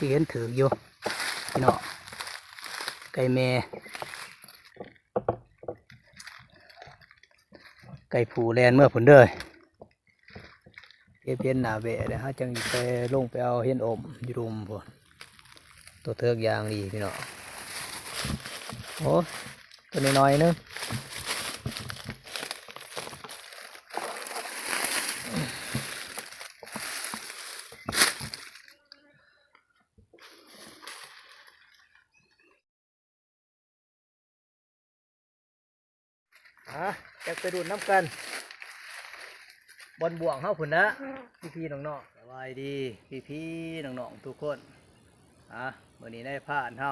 ที่เห็นถืออยู่พี่น้องไก่แม่ไก่ผูแลนเมื่อผลเด้อเก็บเห็นหนาเวะเลยฮะจังไปลงไปเอาเห็นอมอยู่รุมพวกตัวเทือกยางดีพี่น้องโอ้ตัวน้อยๆนึงจะไปดูดน้ำกันบนบ่วงเฮาพุ่นนะพี่ๆน้องๆสบายดีพี่ๆน้องๆทุกคนมื้อนี้ได้ผ่านเฮา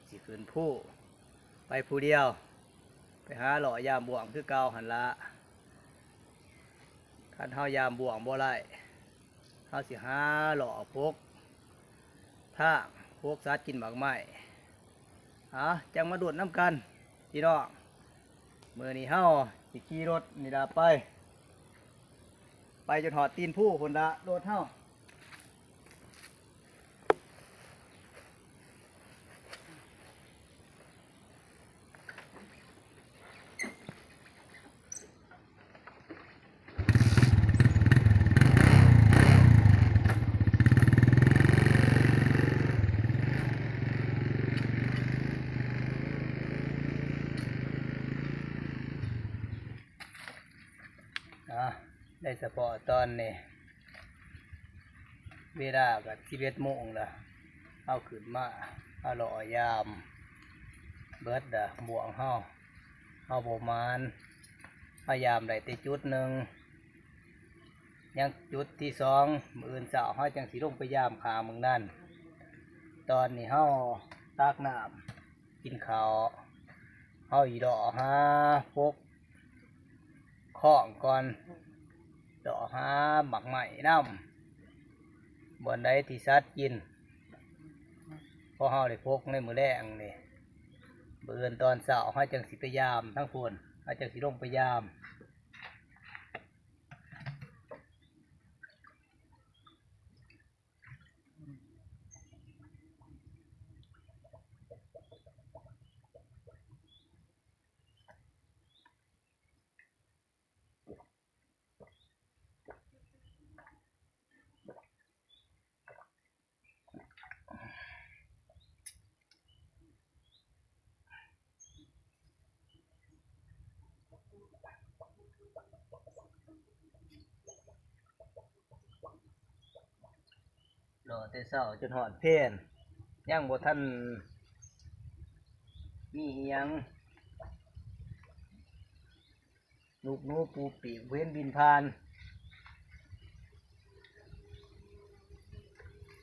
สิขึ้นผู้ไปผู้เดียวไปหาหล่อยามบ่วงคือเก่าหันละคันเฮายามบ่วงบ่ได้เฮาสิหาหล่อพกถ้าพกสัตว์กินหมากไม้จังมาดูดน้ำกันพี่น้องมื้อนี้เฮาสิขี่รถนี่ล่ะไปจนหอดตีนผู้พุ่นละโดดเฮาได้เฉพาะตอนนี้เวลากับ11 โมงละเอาขึ้นมาเอาหล่อยามเบิดบ่วงเฮาประมาณพยายามได้แต่จุดหนึ่งยังจุดที่2มื้ออื่นเช้าเฮาจังสิลงไปยามขามึงนั่นตอนนี้เฮาตักน้ำกินข้าวเฮาอีดอกหาพกข้องก่อนดอกหาหมักใหม่น้ำบนใดที่สัตว์กินพอเฮาได้พกในมือแรงนี่มื้ออื่นตอนเช้าเฮาจังสิไปยามทั้งพุ่นเฮาจังสิลงไปยามรอแต่เช้าจนหอดเพลนยังบ่ทันมีอิหยังลูกหนูปูปีกเว้นบินผ่าน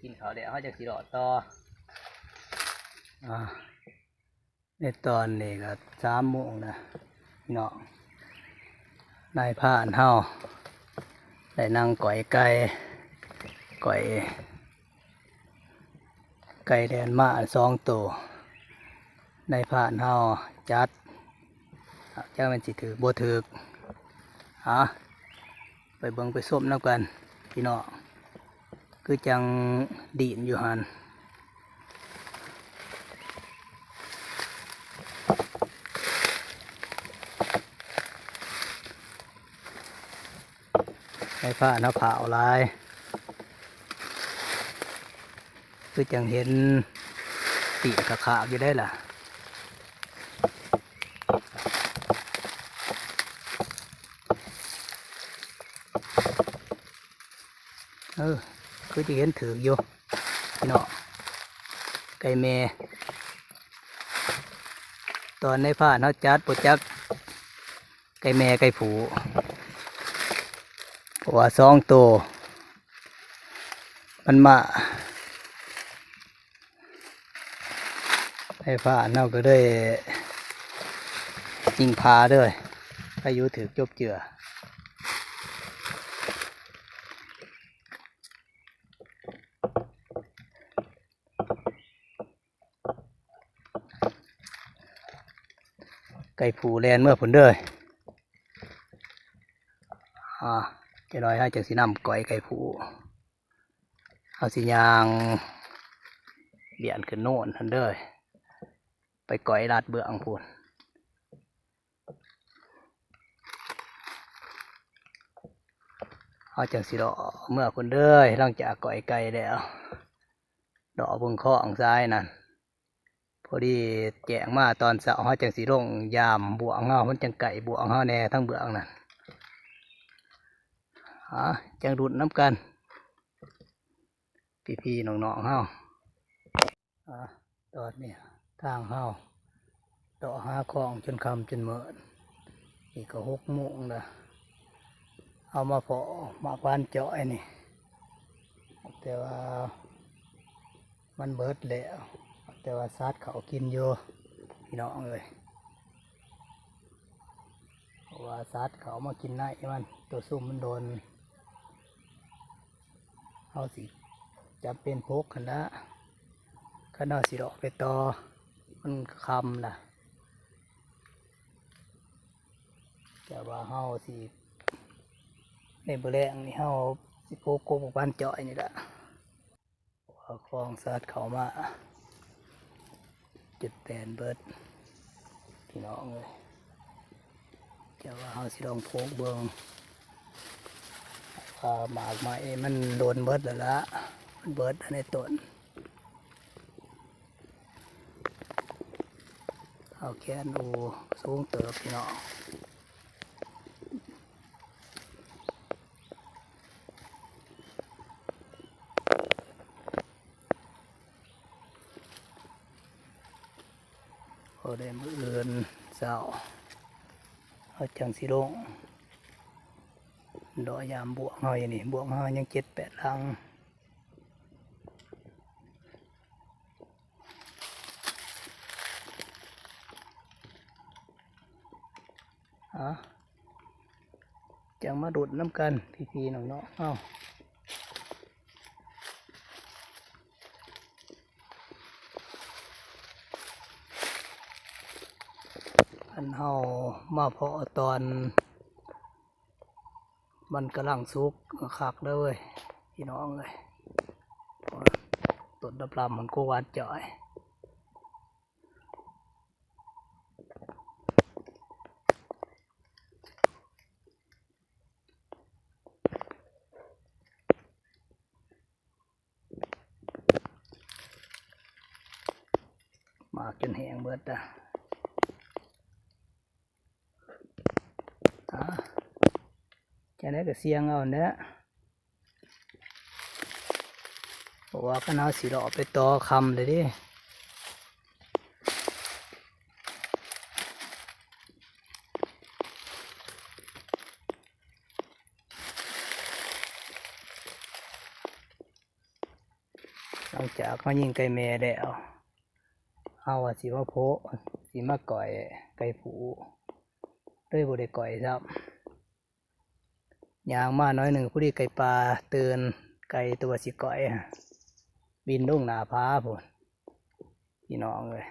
กินข้าวเดี๋ยวเขาจะสิรอต่อในตอนนี้ก็3 โมงนะพี่น้องนายผ่านเฮาได้นั่งก่อยไก่แดนมา2 ตัวนายผ่านเฮาจัดจ้ามันสิถือบ่ถือไปเบิ่งไปส้มน้ำกันพี่น้องคือจังดีนอยู่หันไอ้ผ้าหน้าผาลายคือจังเห็นตีนกระขาบอยู่ได้ล่ะคือจะเห็นถืออยู่พี่น้องไก่แม่ตอนในผ้าเขาจัดโปรจักไก่แม่ไก่ผูเพราะว่า2 ตัวมันมาในผ้าเราก็ได้ยิงพาด้วยพายุถือจบเจือไก่ผูแลนเมื่อผลเด้อจะลอยให้จังสีน้ำก้อยไก่ผูเอาสียาง เบี่ยนขึ้นโน่นทันเด้อไปก่อยลาดเบื้องพูนเอาจังสิดอกเมื่อคนเด้อหลังจากก่อยไก่แล้วดอกบงข้องซ้ายนั่นพอดีแจงมาตอนเช้าเขาจังสิลงยามบวงเฮามันจังไก่บวงเฮาแน่ทั้งเบื้องนั่นจังดุดน้ำกันพี่ๆน้องๆเฮาตอนนี้ทางเฮาต่อหาคลองจนคำจนเมื่อนี่ก็6 โมงละเอามาเพาะมาพานเจาะนี่แต่ว่ามันเบิดแล้วแต่ว่าสัตว์เขากินอยู่พี่น้องเลยเพราะว่าสัตว์เขามากินได้มันตัวซุ่มมันโดนเอาสิจำเป็นพกกันละขนาดสิดอกไปต่อมันคำล่ะแต่ว่าเฮาสิในบริเวณนี้เฮาสิโกโก้บ้านเจาะนี่แหละคลองสัตว์เขามาจุดแปนเบิดพี่น้องเลยแต่ว่าเฮาสิลองโพกเบิงหมากไม้มันโดนเบิดแล้วละมันเบิดในต้นเอาแค่ดูสูงเติบพี่น้องพอได้มืออื่นเช้าเอาจังสิลงดอกยามบวกเฮาอย่างนี้บวกเฮายัง7-8 ลังจังมาดูดน้ำกันพี่ๆน้องๆอันเฮามาเพาะตอนมันกำลังสุกคักเลยเว้ยพี่น้องเลยต้นดำลำมันก็หวานจ่อยมากจนแห้งเบิดจะได้ก็เสียงเอาเนี่ยบอกว่าก็เอาสิดอกไปต่อคำเลยดิหลังจากเขายิงไก่แม่แล้วเอาสิมาโพสิมาก่อยไก่ผูด้วยบริก่อยครับยางมาน้อยหนึ่งผู้ดีไก่ปลาเตือนไก่ตัวสิก่อยบินลงหนาผาพุ่นพี่น้องเลย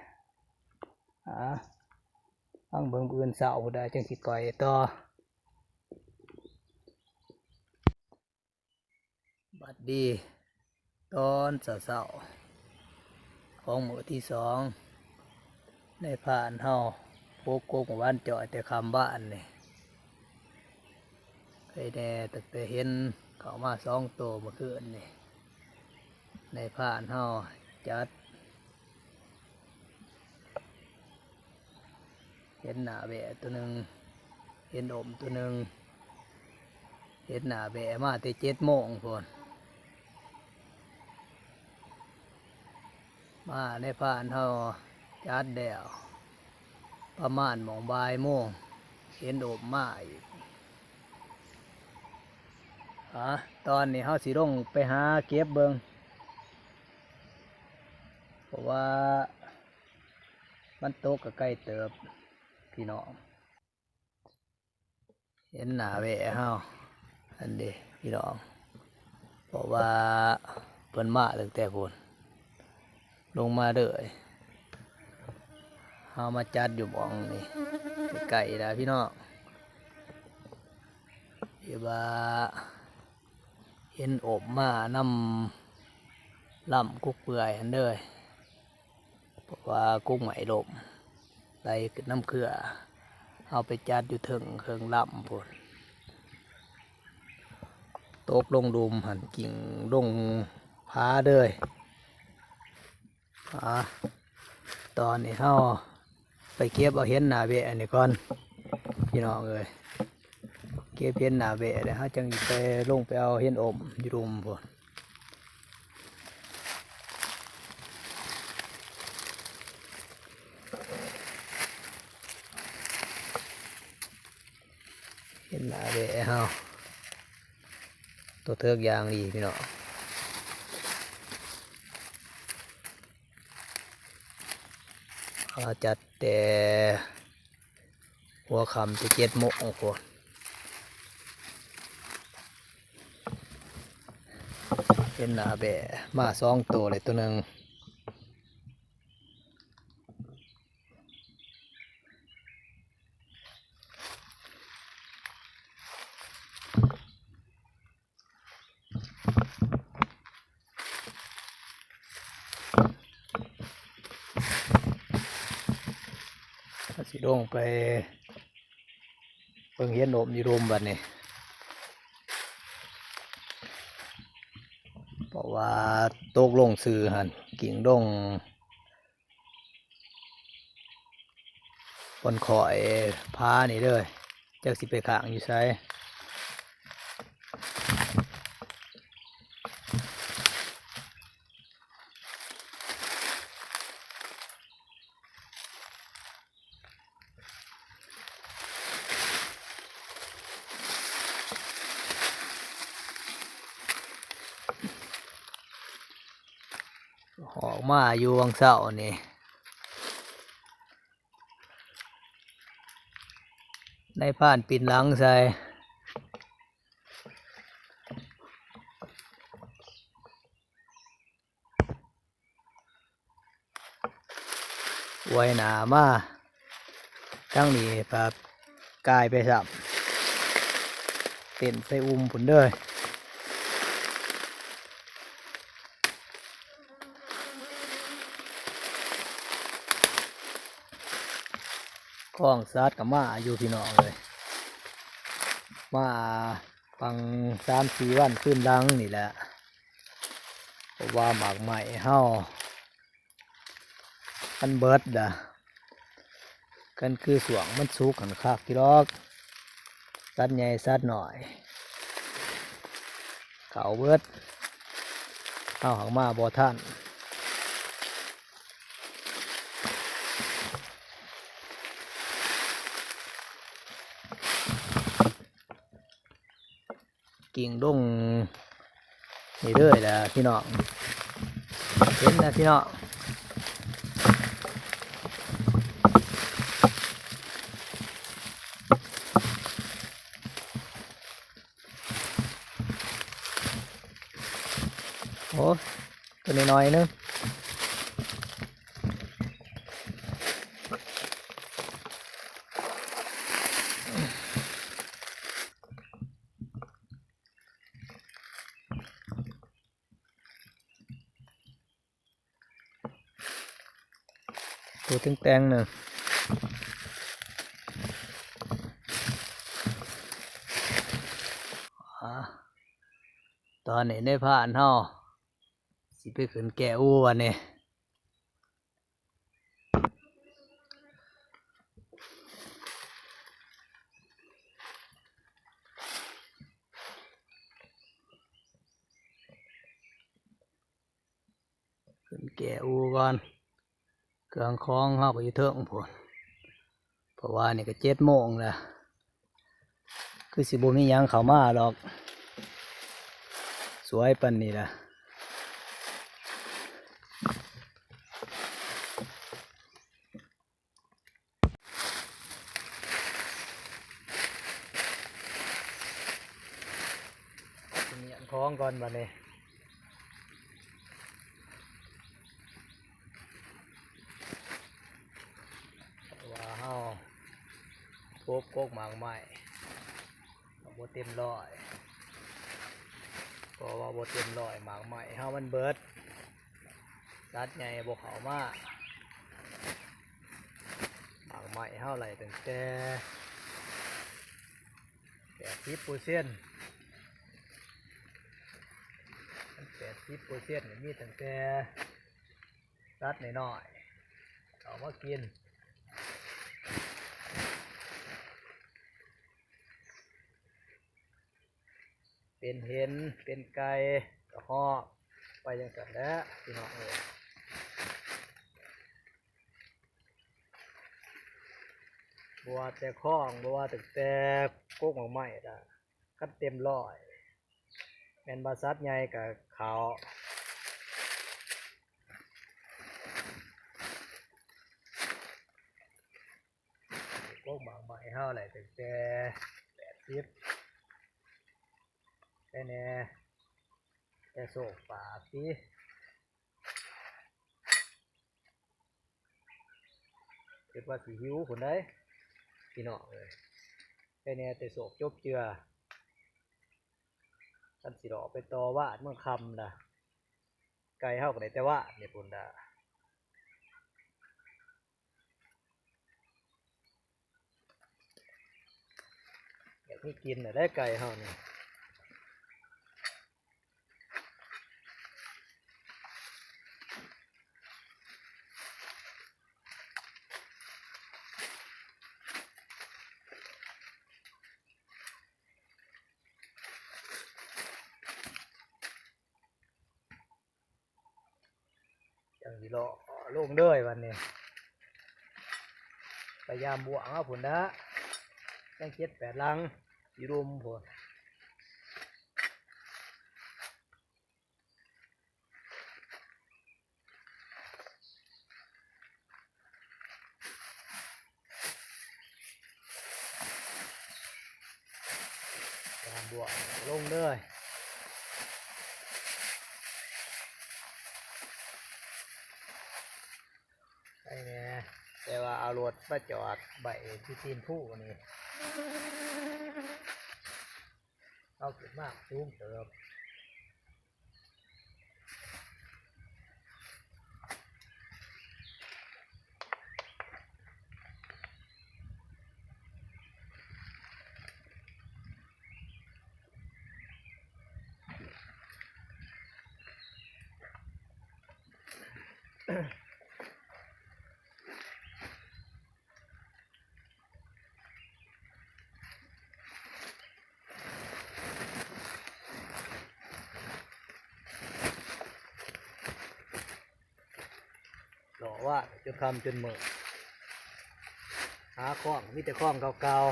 ฟังเบิ่งอื่นเสาได้จังสิก่อยต่อบัดดีตอนเสาของมื้อที่2ในผ่านเฮาโพกโกกบ้านเจาะแต่คำบ้านนี่เคยแน่ตั้งแต่เห็นเขามา2 ตัวเมื่อคืนนี่ในผ่านเฮาจัดเห็นหน้าแบะตัวหนึ่งเห็นอมตัวหนึ่งเห็นหน้าแบะมาแต่7 โมงพุ่นมาในผ่านเฮาจัดแล้วประมาณบ่ายโมงเห็นอมมาอีกตอนนี้เฮาสิลงไปหาเก็บเบิ่งเพราะว่ามันตกกับใกล้เติบพี่น้องเห็นหน้าแวะเฮาอันเดีพี่น้องเพราะว่าเพิ่นมาตั้งแต่พุ่นลงมาเลยเฮามาจัดอยู่บ่องนี่ไก่ละพี่น้องเดี๋ยวว่าเห็นอบมานำลำกุกเปื่อยอันเด้อ ว่ากุ้งไหมลมไหลขึ้นน้ำเกลือเอาไปจัดอยู่ถึงเครื่องลำพุ่นตกลงดุมหันกิ่งลงพาเลยตอนนี้เขาไปเก็บเอาเห็นหนาเบะนี่ก่อนพี่น้องเลยเก็บเห็นหนาเบะเดี๋ยวเขาจังไปลงไปเอาเห็นอมอยู่รุมพุ่นเห็นหนาเบะเขาตัวเทือกยางดีพี่น้องจัดแต่หัวค่ำจะ7 โมงคนเป็นหนาแบะมา2 ตัวเลยตัวหนึ่งสิลงไปเพิ่งเห็นโอมอยู่รวมบัดนี้เพราะว่าตกลงซื้อหันกิ่งดงบนขอยพานี่เลยจากสิไปขางอยู่ไซออกมาอยู่วังเสานี่ในผ่านปินหลังใส่ไว้หนามาทั้งนี้แบบกายไปสับเต้นใส่ผุนเด้อคล้องซัดกับมาอยู่พี่น้องเลยมาฟัง3-4 วันขึ้นดังนี่แหละเพราะว่าหมากใหม่เฮามันเบิดกันคือสวงมันสุกหันคักกี่ดอกสัดใหญ่สัดหน่อยเขาเบิดเอาหังมาบ่ท่านกิ่งดงนี่เด้อละพี่น้องเห็นนะพี่น้องโอ้ตัวนี้น้อยนึงตัวแตงๆหนึ่งตอนนี้ได้ผ่านเฮาสิไปขึ้นแก่อูวันนี้ขึ้นแก่อูก่อนเครื่องคล้องเฮาไปอยู่เทิงพุ่นเพราะว่านี่ก็7 โมงแล้วคือสิบ่มีหยังเข้ามาหรอกสวยปานนี้ล่ะเนี่ยคล้องก่อนบัดนี้ว่าเฮาพบกกหมากใหม่บ่เต็มร้อยเพราะว่าบ่เต็มร้อยหมากใหม่เฮามันเบิดสัดใหญ่บ่เข้ามา ไม้เท่าไหร่ตั้งแต่80%80%มีตั้งแต่รัดน้อยๆเอามากินเป็นเห็นเป็นไก่กระหอกไปยังกันแล้วพี่น้องบัวแต่ข้องบัวแต่ก๊กหมากไม้ละคัดเต็มร้อยแมนบาซัดใหญ่กับเขาก๊กหมากไม้เท่าไหร่แต่80แต่แน่แต่โศกป่าสิคิดว่าสิหิวคนได้พี่น้องเลยแต่แน่แต่โศกจบเจือท่านสิรอไปต่อว่าเมื่อคำนะไก่เท่ากันแต่ว่าเนี่ยปุ่นดาอยากให้กินน่ะได้ไก่เท่านี่อย่างที่รอลงเด้อวันนี้พยายามบวกเอาปุ่นดาตั้ง7-8ลังอยู่รุมพุ่นพยายามบวกลงเด้อไอ้เนี่ยแต่ว่าเอารถมาจอดใบที่ตีนผู้นี่เอาขึ้นมากสูงเติบรอว่าจนคำจนมือหาข้องมีแต่ข้องเก่าๆ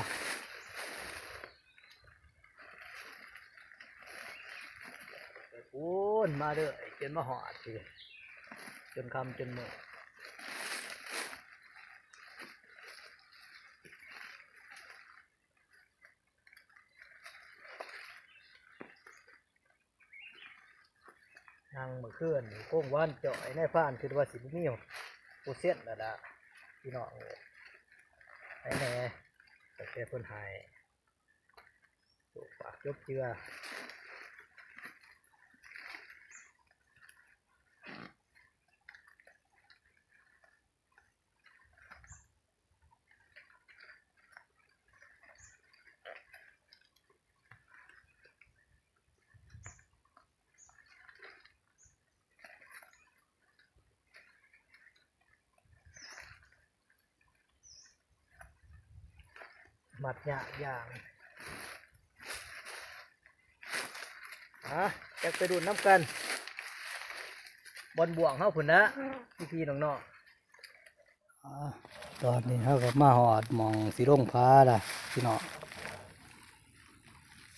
โอ้นมาเด้อจนมาหอดสิจนคำจนมือนั่งเมื่อคืนโค้งวันเจาะไอ้ในฟ้านคือว่าสิบมีโอเซียนละละพี่น้องเลยไอ้แน่แต่แกเพิ่นหายถูกปากยกเจือหมัดยากอย่างจะไปดูน้ำกันบอลบ่วงเข้าผุนนะพี่น้องๆตอนนี้เขาก็มาหอดมองสีร่งพ้าล่ะพี่น้อง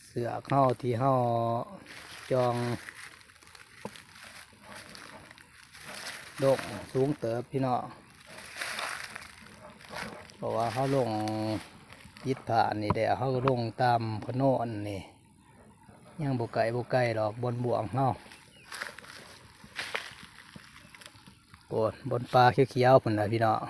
เสือเข้าที่เข้าจองดกสูงเติบพี่น้องเพราะว่าเขาลงยิดผ่านนี่เดี๋ยวเขาก็ลงตามพโนนนี่ยังบุกไก่หรอกบนบ่วงเขาบนปลาเขียวๆผุนนะพี่น้อง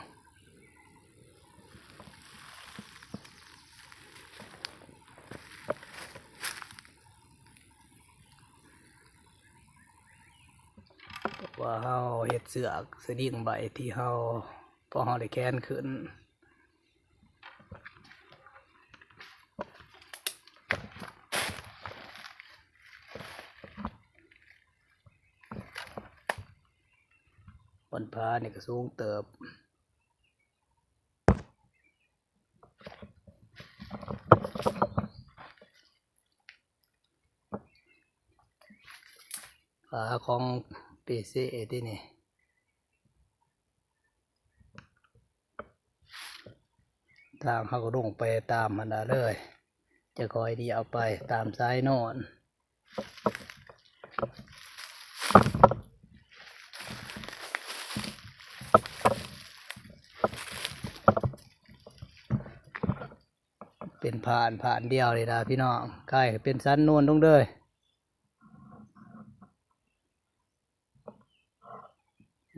ว่าเขาเห็ดเสือกสดิ้งใบที่เขาพอเขาได้แค้นขึ้น บนผานี่ก็สูงเติบผาของเปเซที่นี่ทางเขาก็ลงไปตามมันเลยจะคอยดีเอาไปตามซ้ายโน่นเป็นผ่านเดียวเลยนะพี่น้องใกล้เป็นสันนวลตรงเลย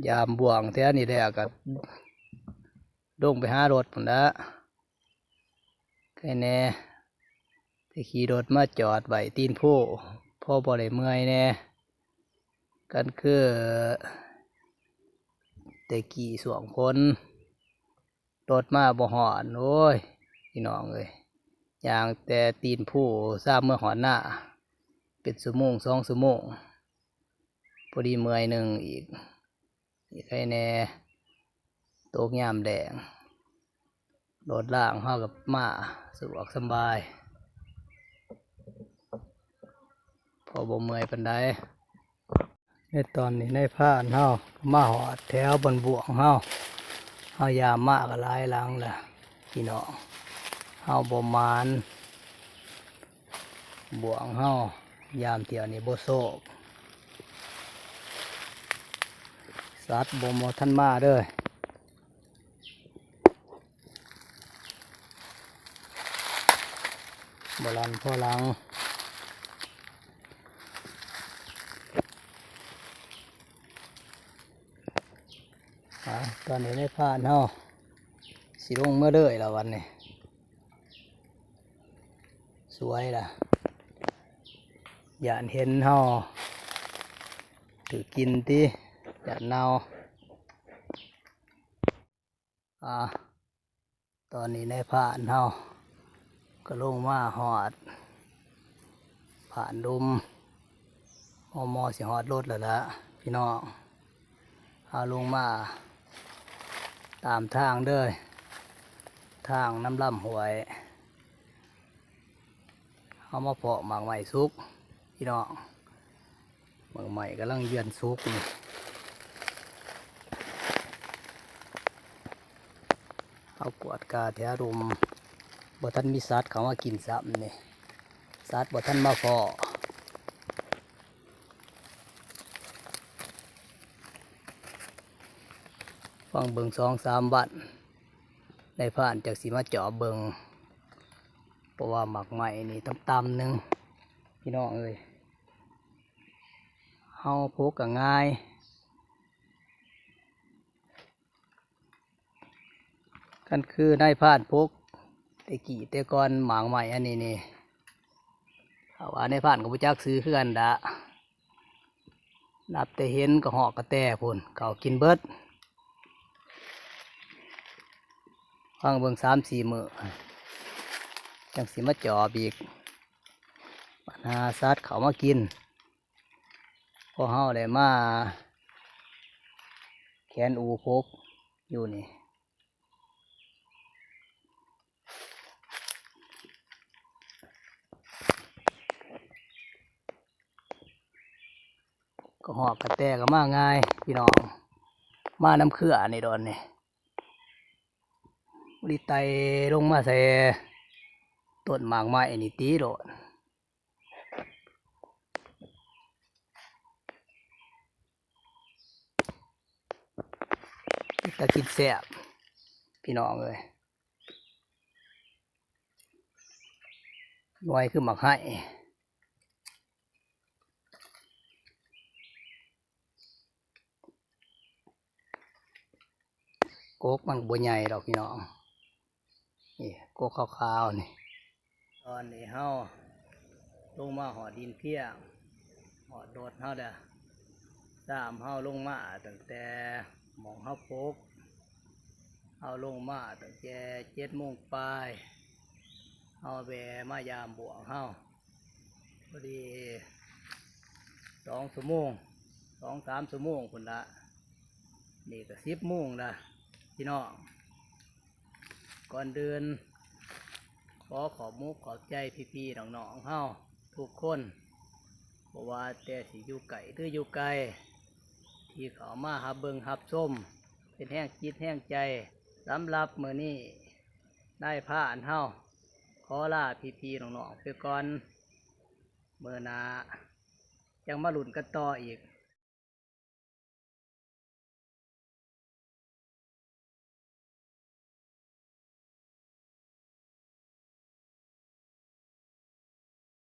ยามบ่วงแท้นี่แหละก็ลงไปหารถผมนะใครแน่ที่ขี่รถมาจอดไว้ตีนผู้พ่อบ่ได้เมื่อยแน่กันคือแต่กี่สวงคนรถมาบ่หอนโอ้ยพี่น้องเลยอย่างแต่ตีนผู้ทราบเมื่อหอนหน้าเป็น2 ชั่วโมง2 ชั่วโมงพอดีเมื่อยหนึ่งอีกใครแน่โตกยามแดงรถล่างเข้ากับมาสะดวกสบายพอบ่เมื่อยปานใดในตอนนี้ในผ่านเฮามาหอดแถวบนบ่วงเฮายามมากก็หลายหลังล่ะพี่น้องเฮาบ่มานบ่วงเฮายามเที่ยวนี้บ่โศกสัตว์บ่ทันมาเด้อบ่ลันพ่อหลังตอนนี้ได้ผ่านเฮาสิลงเมื่อเด้อละวันนี้สวยล่ะอย่าเห็นเฮาถือกินติอย่าเน่าตอนนี้ได้ผ่านเฮาก็ลงมาหอดผ่านดุมมอสิหอดรถแล้วละพี่น้องเอาลงมาตามทางเด้อทางน้ำลำหวยเอามาเพาะหมากใหม่สุกพี่น้องหมากใหม่กำลังเยือนสุกนี่เอากวดกาแถวรุมบ่ท่านมีสัตว์เขามากินซ้ำนี่สัตว์บ่ท่านมาเพาะฟังเบิง2-3 วันในผ่านจากสีมาเจาะเบิงเพราะว่าหมักใหม่นี่ตำๆหนึ่งพี่น้องเอ้ยเฮาพกก็ง่ายกันคือในผ่านพกแต่กี่แต่ก่อนหมากใหม่อันนี้นี่เอาว่าในผ่านก็บ่จักซื้อคือกันดะนับแต่เห็นก็หอกกระแตพุ่นเขากินเบิดฟังเบิ่ง3-4 มื้อจังสิมาจอบอีกปัญหาสัตว์เขามากินพอเฮาได้มาแขนอูพกอยู่นี่ก็หอกกระแตก็มาง่ายพี่น้องมาน้ำเขื่อนี่ดอนนี่บริไตลงมาใส่ต้นหมากไม้นี่ตีโดดตะกินแซ่บพี่น้องเลยหน่วยคือหมักให้โกกมันบัวใหญ่ดอกพี่น้องนี่โกกขาวๆนี่ตอนนี้เฮาลงมาหอดินเพียงหอดโดดเฮาเด้อเฮาลงมาตั้งแต่หมองเฮาพกเฮาลงมาตั้งแต่7 โมงปลายเฮาแวะมายามบ่วงเฮาพอดี2 ชั่วโมง2-3 ชั่วโมงพุ่นละ นี่ก็10 โมงละพี่น้องก่อนเดินขอขอบมุกขอบใจพี่ๆน้องๆเฮาทุกคนเพราะว่าแต่สิอยู่ไกลหรืออยู่ไกลที่เขามาหาเบิงหับส้มเป็นแห้งจิตแห้งใจสำหรับมื้อนี้ได้ผ้าอันเฮาขอลาพี่ๆน้องๆไปก่อนมื้อหน้าจังมาลุ้นกันต่ออีก